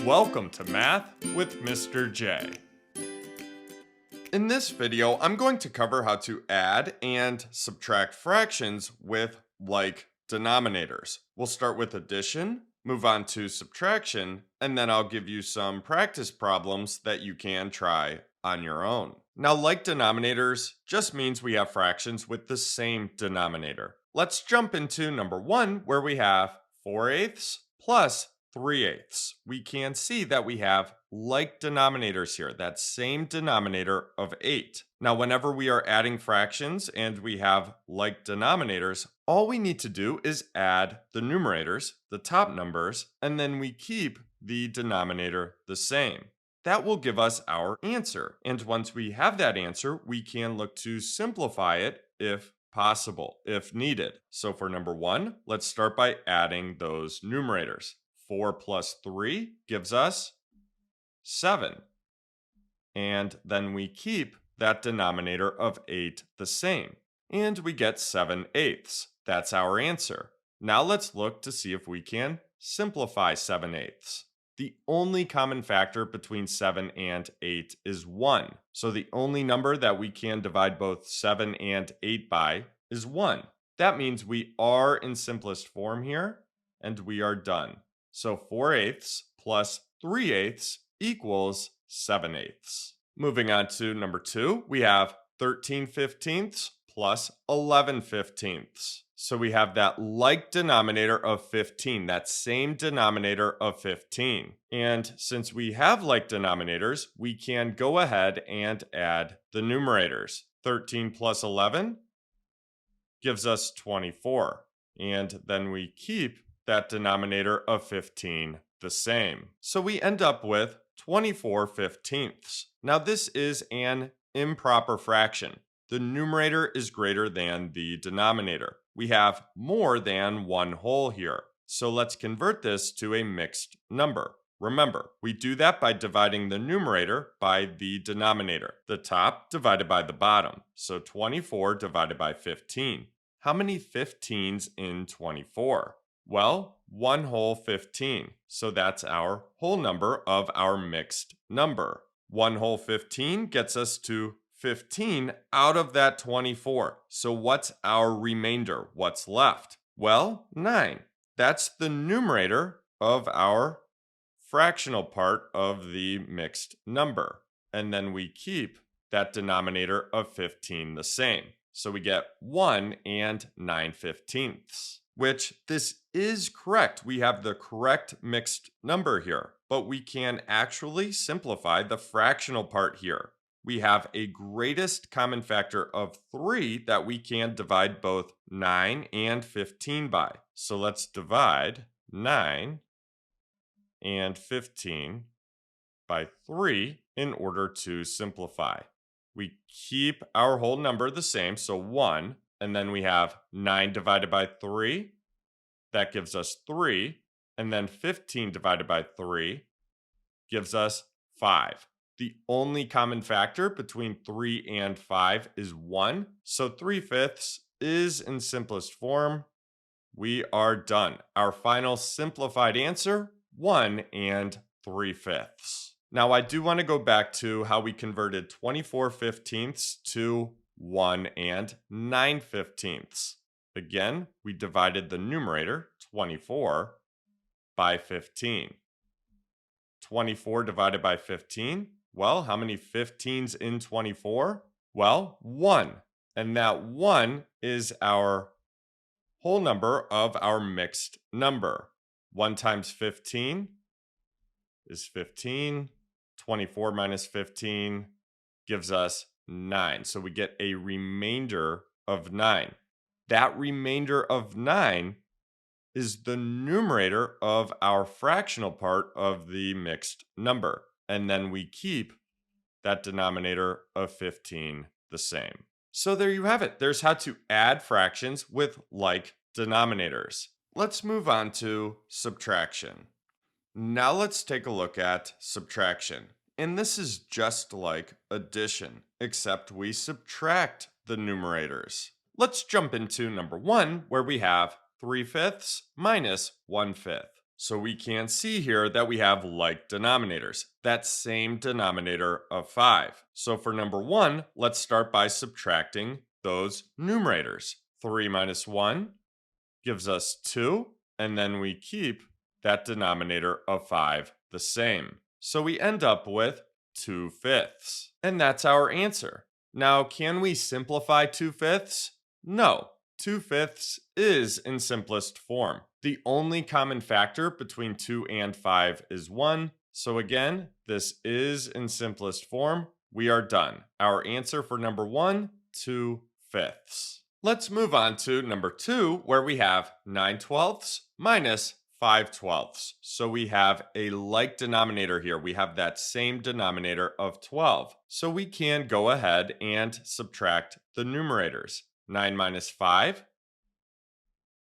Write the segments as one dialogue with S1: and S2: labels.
S1: Welcome to Math with Mr. J. In this video, I'm going to cover how to add and subtract fractions with like denominators. We'll start with addition, move on to subtraction, and then I'll give you some practice problems that you can try on your own. Now, like denominators just means we have fractions with the same denominator. Let's jump into number 1, where we have 4/8 plus 3/8. We can see that we have like denominators here, that same denominator of 8. Now, whenever we are adding fractions and we have like denominators, all we need to do is add the numerators, the top numbers, and then we keep the denominator the same. That will give us our answer. And once we have that answer, we can look to simplify it if possible, if needed. So for number 1, let's start by adding those numerators. 4 plus 3 gives us 7. And then we keep that denominator of 8 the same. And we get 7/8. That's our answer. Now let's look to see if we can simplify 7/8. The only common factor between 7 and 8 is 1. So the only number that we can divide both 7 and 8 by is 1. That means we are in simplest form here, and we are done. So 4/8 plus 3/8 equals 7/8. Moving on to number 2, we have 13/15 plus 11/15. So we have that like denominator of 15, that same denominator of 15. And since we have like denominators, we can go ahead and add the numerators. 13 plus 11 gives us 24. And then we keep that denominator of 15 the same. So we end up with 24/15. Now this is an improper fraction. The numerator is greater than the denominator. We have more than one whole here. So let's convert this to a mixed number. Remember, we do that by dividing the numerator by the denominator, the top divided by the bottom. So 24 divided by 15. How many 15s in 24? Well, 1 whole 15. So that's our whole number of our mixed number. 1 whole 15 gets us to 15 out of that 24. So what's our remainder? What's left? Well, 9. That's the numerator of our fractional part of the mixed number. And then we keep that denominator of 15 the same. So we get 1 and 9/15, which this is correct. We have the correct mixed number here, but we can actually simplify the fractional part here. We have a greatest common factor of 3 that we can divide both 9 and 15 by. So let's divide 9 and 15 by 3 in order to simplify. We keep our whole number the same, so 1, and then we have 9 divided by 3. That gives us 3, and then 15 divided by 3 gives us 5. The only common factor between 3 and 5 is 1, so 3/5 is in simplest form. We are done. Our final simplified answer, 1 and 3/5. Now I do want to go back to how we converted 24/15 to 1 and 9/15. Again, we divided the numerator, 24, by 15. 24 divided by 15. Well, how many 15s in 24? Well, 1. And that 1 is our whole number of our mixed number. 1 times 15 is 15. 24 minus 15 gives us 9. So we get a remainder of 9. That remainder of 9 is the numerator of our fractional part of the mixed number. And then we keep that denominator of 15 the same. So there you have it. There's how to add fractions with like denominators. Let's move on to subtraction. Now let's take a look at subtraction. And this is just like addition, except we subtract the numerators. Let's jump into number 1, where we have 3/5 minus 1/5. So we can see here that we have like denominators, that same denominator of 5. So for number 1, let's start by subtracting those numerators. 3 minus 1 gives us 2, and then we keep that denominator of 5 the same. So we end up with 2/5. And that's our answer. Now, can we simplify 2/5? No. 2/5 is in simplest form. The only common factor between 2 and 5 is 1. So again, this is in simplest form. We are done. Our answer for number 1, 2/5. Let's move on to number 2, where we have 9/12 minus 5/12. So we have a like denominator here. We have that same denominator of 12. So we can go ahead and subtract the numerators. 9 minus 5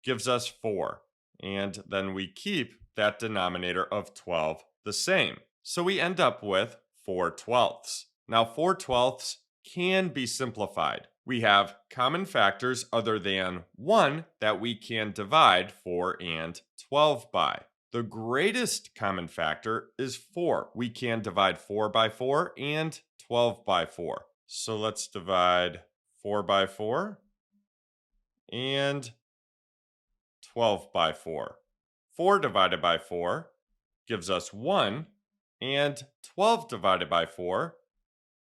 S1: gives us 4. And then we keep that denominator of 12 the same. So we end up with 4/12. Now 4/12 can be simplified. We have common factors other than 1 that we can divide 4 and 12 by. The greatest common factor is 4. We can divide 4 by 4 and 12 by 4. So let's divide 4 by 4 and 12 by 4. 4 divided by 4 gives us 1, and 12 divided by 4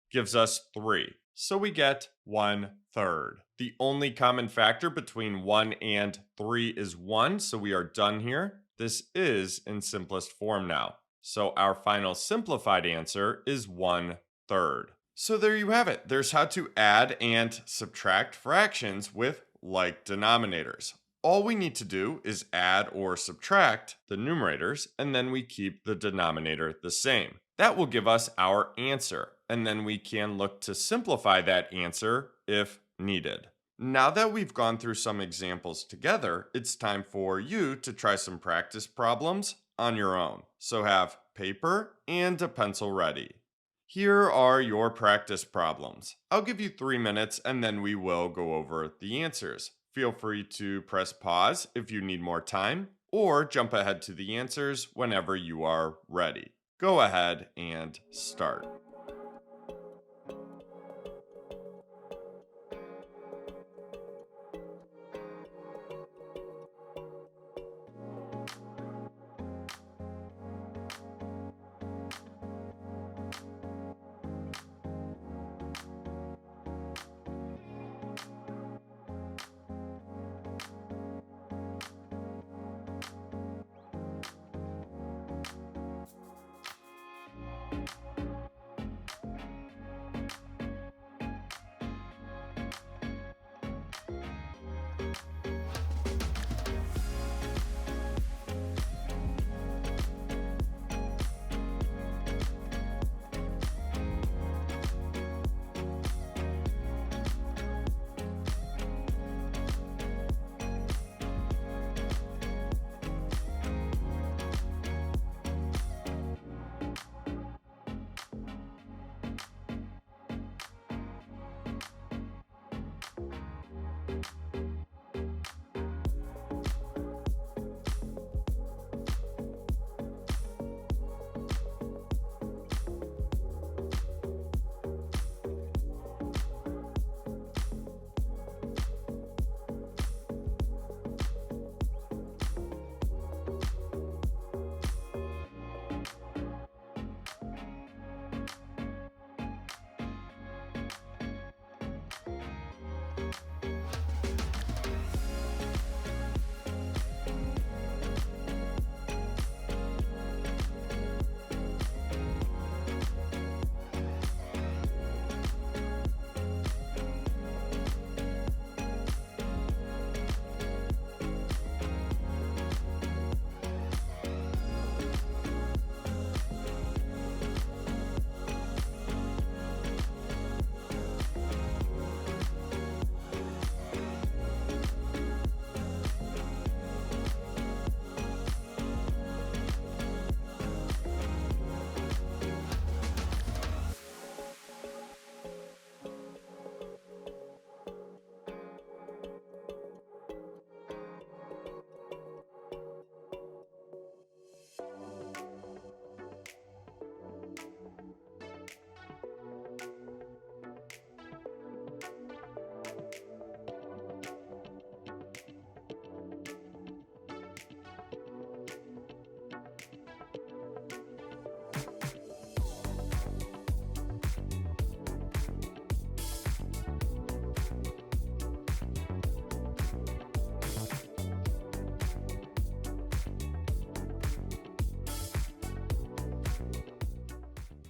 S1: gives us 3. So we get 1/3. The only common factor between 1 and 3 is 1, so we are done here. This is in simplest form now. So our final simplified answer is 1/3. So there you have it. There's how to add and subtract fractions with like denominators. All we need to do is add or subtract the numerators, and then we keep the denominator the same. That will give us our answer, and then we can look to simplify that answer if needed. Now that we've gone through some examples together, it's time for you to try some practice problems on your own. So have paper and a pencil ready. Here are your practice problems. I'll give you 3 minutes and then we will go over the answers. Feel free to press pause if you need more time, or jump ahead to the answers whenever you are ready. Go ahead and start.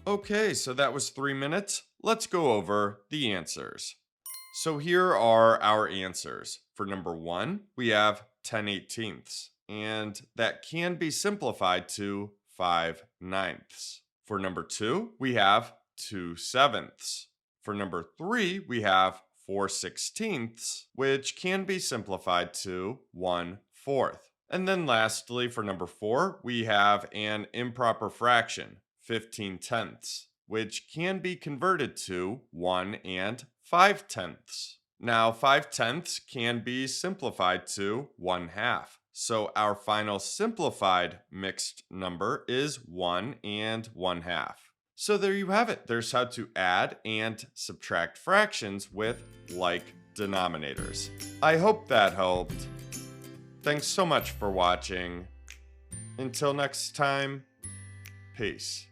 S1: Okay, so that was 3 minutes. Let's go over the answers. So here are our answers. For number 1, we have 10/18, and that can be simplified to 5/9. For number 2, we have 2/7. For number 3, we have 4/16, which can be simplified to 1/4. And then lastly, for number 4, we have an improper fraction, 15/10, which can be converted to 1 and 5/10. Now, 5/10 can be simplified to 1/2. So our final simplified mixed number is 1 and 1/2. So there you have it. There's how to add and subtract fractions with like denominators. I hope that helped. Thanks so much for watching. Until next time, peace.